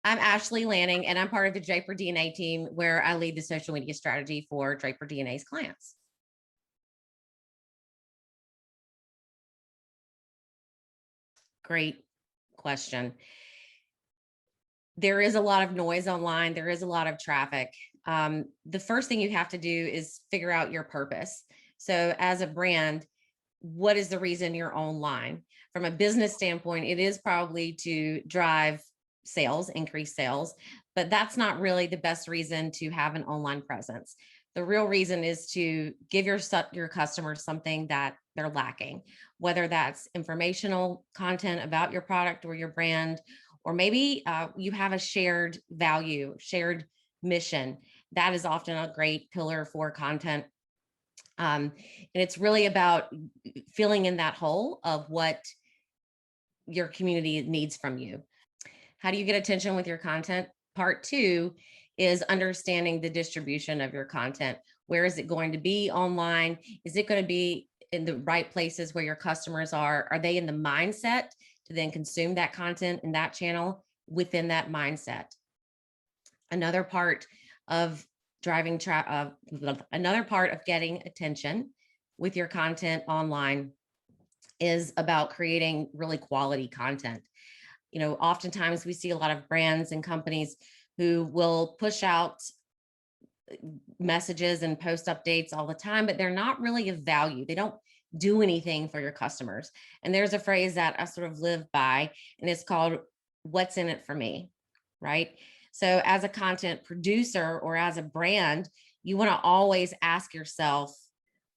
I'm Ashlie Lanning, and I'm part of the Draper DNA team where I lead the social media strategy for Draper DNA's clients. Great question. There is a lot of noise online. There is a lot of traffic. The first thing you have to do is figure out your purpose. So as a brand, what is the reason you're online? From a business standpoint, it is probably to drive sales, increase sales, but that's not really the best reason to have an online presence. The real reason is to give your customers something that they're lacking, whether that's informational content about your product or your brand, or maybe you have a shared value, shared mission. That is often a great pillar for content. And it's really about filling in that hole of what your community needs from you. How do you get attention with your content? Part two is understanding the distribution of your content. Where is it going to be online? Is it going to be in the right places where your customers are? Are they in the mindset to then consume that content in that channel within that mindset? Another part of another part of getting attention with your content online is about creating really quality content. You know, oftentimes we see a lot of brands and companies who will push out messages and post updates all the time, but they're not really of value. They don't do anything for your customers. And there's a phrase that I sort of live by, and it's called, what's in it for me, right? So as a content producer or as a brand, you want to always ask yourself,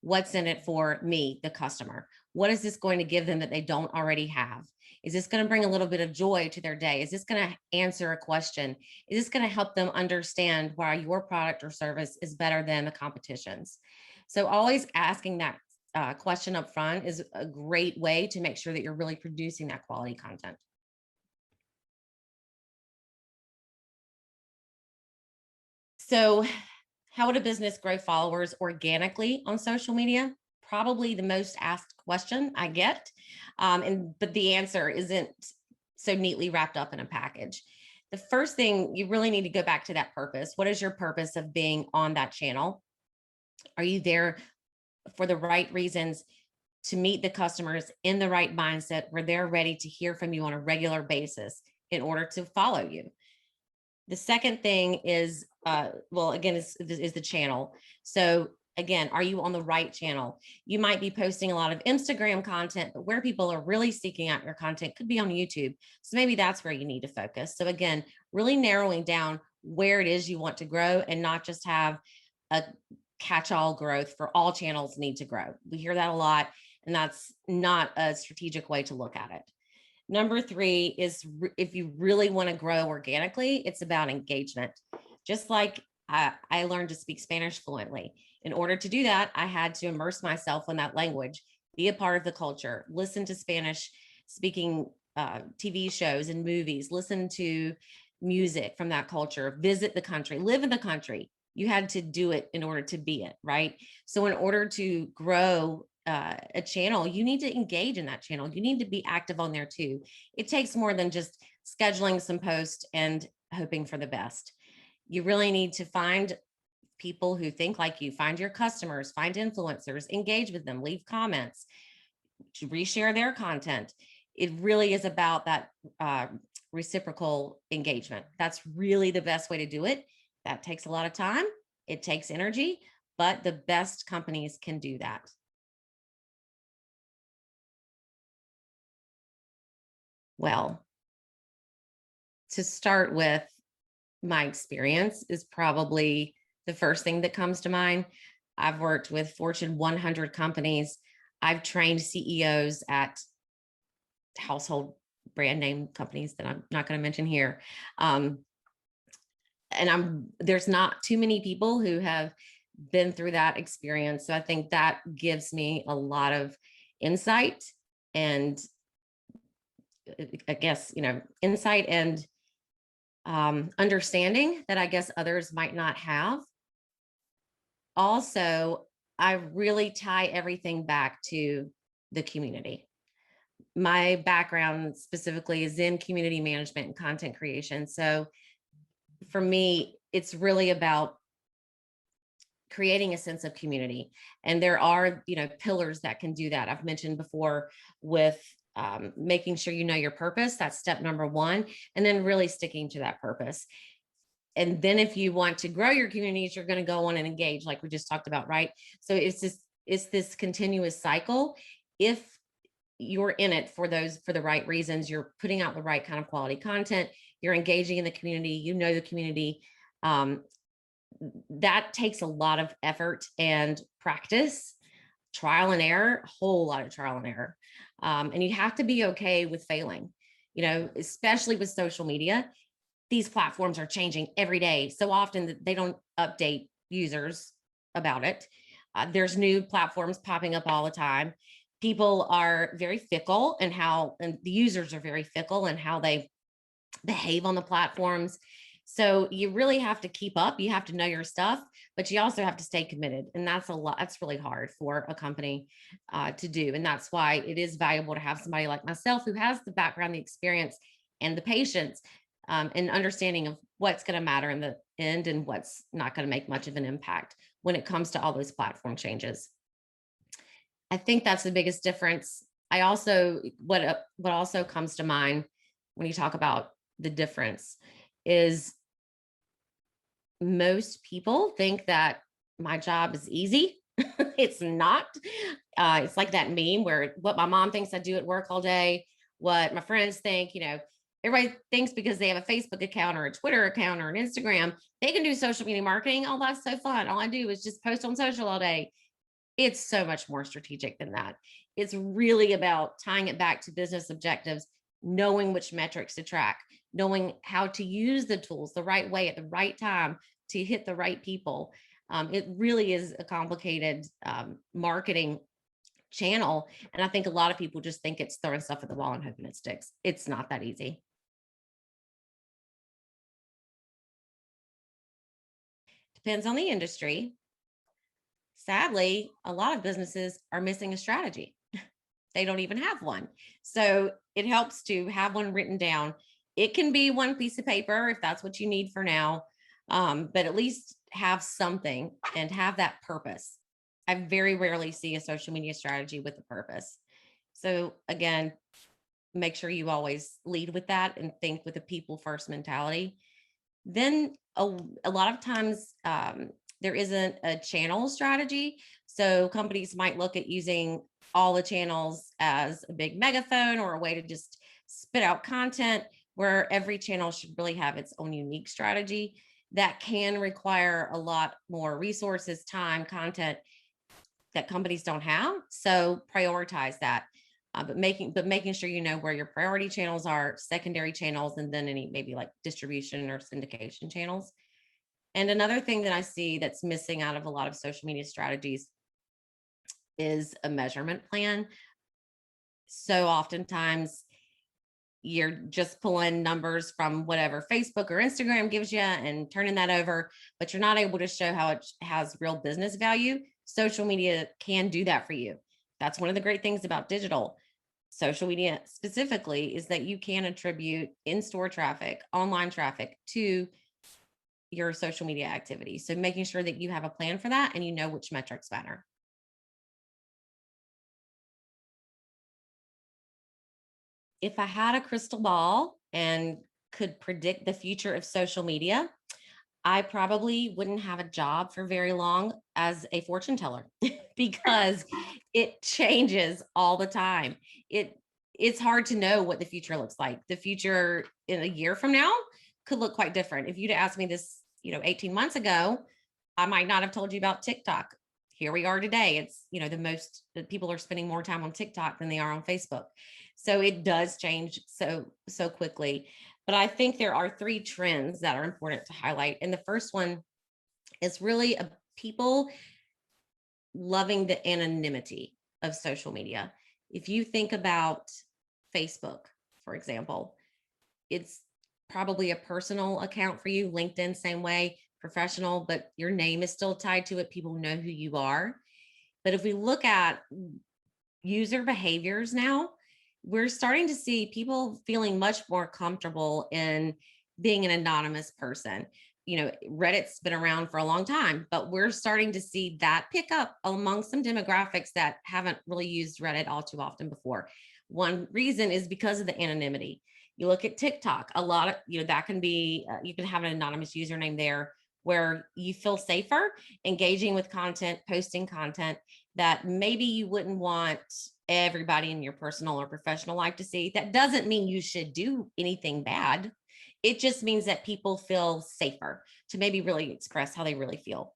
what's in it for me, the customer? What is this going to give them that they don't already have? Is this going to bring a little bit of joy to their day? Is this going to answer a question? Is this going to help them understand why your product or service is better than the competition's? So always asking that question up front is a great way to make sure that you're really producing that quality content. So how would a business grow followers organically on social media? Probably the most asked question I get. But the answer isn't so neatly wrapped up in a package. The first thing, you really need to go back to that purpose. What is your purpose of being on that channel? Are you there for the right reasons to meet the customers in the right mindset where they're ready to hear from you on a regular basis in order to follow you? The second thing is, well, again, is the channel. So again, are you on the right channel? You might be posting a lot of Instagram content, but where people are really seeking out your content could be on YouTube. So maybe that's where you need to focus. So again, really narrowing down where it is you want to grow and not just have a catch-all growth for all channels need to grow. We hear that a lot, and that's not a strategic way to look at it. Number three is if you really want to grow organically, it's about engagement. Just like I learned to speak Spanish fluently. In order to do that, I had to immerse myself in that language, be a part of the culture, listen to Spanish speaking TV shows and movies, listen to music from that culture, visit the country, live in the country. You had to do it in order to be it, right? So in order to grow a channel, you need to engage in that channel. You need to be active on there too. It takes more than just scheduling some posts and hoping for the best. You really need to find people who think like you, find your customers, find influencers, engage with them, leave comments, reshare their content. It really is about that reciprocal engagement. That's really the best way to do it. That takes a lot of time. It takes energy, but the best companies can do that. Well, to start with, my experience is probably the first thing that comes to mind. I've worked with Fortune 100 companies. I've trained CEOs at household brand name companies that I'm not going to mention here. And there's not too many people who have been through that experience. So I think that gives me a lot of insight and I guess, insight and understanding that I guess others might not have. Also, I really tie everything back to the community. my background specifically is in community management and content creation. So for me, it's really about creating a sense of community. And there are, pillars that can do that. I've mentioned before with making sure you know your purpose. That's step number one. And then really sticking to that purpose. And then if you want to grow your communities, you're going to go on and engage, like we just talked about, right? So it's this continuous cycle. If you're in it for the right reasons, you're putting out the right kind of quality content, you're engaging in the community, the community, that takes a lot of effort and practice, trial and error, a whole lot of trial and error. And you have to be okay with failing, especially with social media. These platforms are changing every day. So often that they don't update users about it. There's new platforms popping up all the time. People are very fickle and the users are very fickle in how they behave on the platforms. So you really have to keep up. You have to know your stuff, but you also have to stay committed. And that's a lot. That's really hard for a company to do. And that's why it is valuable to have somebody like myself who has the background, the experience, and the patience, and understanding of what's going to matter in the end and what's not going to make much of an impact when it comes to all those platform changes. I think that's the biggest difference. I also, what also comes to mind when you talk about the difference is most people think that my job is easy. It's not. It's like that meme where what my mom thinks I do at work all day, what my friends think, everybody thinks because they have a Facebook account or a Twitter account or an Instagram, they can do social media marketing. Oh, that's so fun. All I do is just post on social all day. It's so much more strategic than that. It's really about tying it back to business objectives, knowing which metrics to track, knowing how to use the tools the right way at the right time to hit the right people. It really is a complicated marketing channel. And I think a lot of people just think it's throwing stuff at the wall and hoping it sticks. It's not that easy. Depends on the industry. Sadly, a lot of businesses are missing a strategy. They don't even have one. So it helps to have one written down. It can be one piece of paper if that's what you need for now, but at least have something and have that purpose. I very rarely see a social media strategy with a purpose. So again, make sure you always lead with that and think with a people first mentality. Then a lot of times there isn't a channel strategy. So companies might look at using all the channels as a big megaphone or a way to just spit out content, where every channel should really have its own unique strategy. That can require a lot more resources, time, content that companies don't have. So prioritize that. But making sure you know where your priority channels are, secondary channels, and then any maybe like distribution or syndication channels. And another thing that I see that's missing out of a lot of social media strategies is a measurement plan. So oftentimes you're just pulling numbers from whatever Facebook or Instagram gives you and turning that over, but you're not able to show how it has real business value. Social media can do that for you. That's one of the great things about digital. Social media specifically is that you can attribute in-store traffic, online traffic to your social media activity. So making sure that you have a plan for that and you know which metrics matter. If I had a crystal ball and could predict the future of social media, I probably wouldn't have a job for very long as a fortune teller because it changes all the time. It's hard to know what the future looks like. The future in a year from now could look quite different. If you'd asked me this, 18 months ago, I might not have told you about TikTok. Here we are today. It's, the people are spending more time on TikTok than they are on Facebook. So it does change so quickly. But I think there are three trends that are important to highlight. And the first one is really people loving the anonymity of social media. If you think about Facebook, for example, it's probably a personal account for you. LinkedIn, same way, professional, but your name is still tied to it. People know who you are. But if we look at user behaviors now, we're starting to see people feeling much more comfortable in being an anonymous person. Reddit's been around for a long time, but we're starting to see that pick up among some demographics that haven't really used Reddit all too often before. One reason is because of the anonymity. You look at TikTok, a lot of, that can be, you can have an anonymous username there where you feel safer engaging with content, posting content that maybe you wouldn't want everybody in your personal or professional life to see. That doesn't mean you should do anything bad. It just means that people feel safer to maybe really express how they really feel.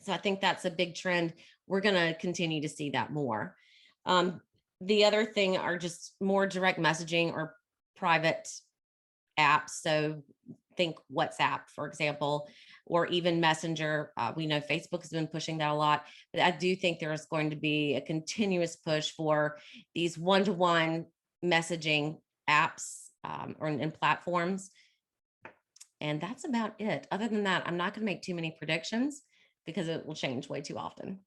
So I think that's a big trend. We're going to continue to see that more. The other thing are just more direct messaging or private apps. So think WhatsApp, for example, or even Messenger. We know Facebook has been pushing that a lot, but I do think there is going to be a continuous push for these one-to-one messaging apps and platforms. And that's about it. Other than that, I'm not going to make too many predictions because it will change way too often.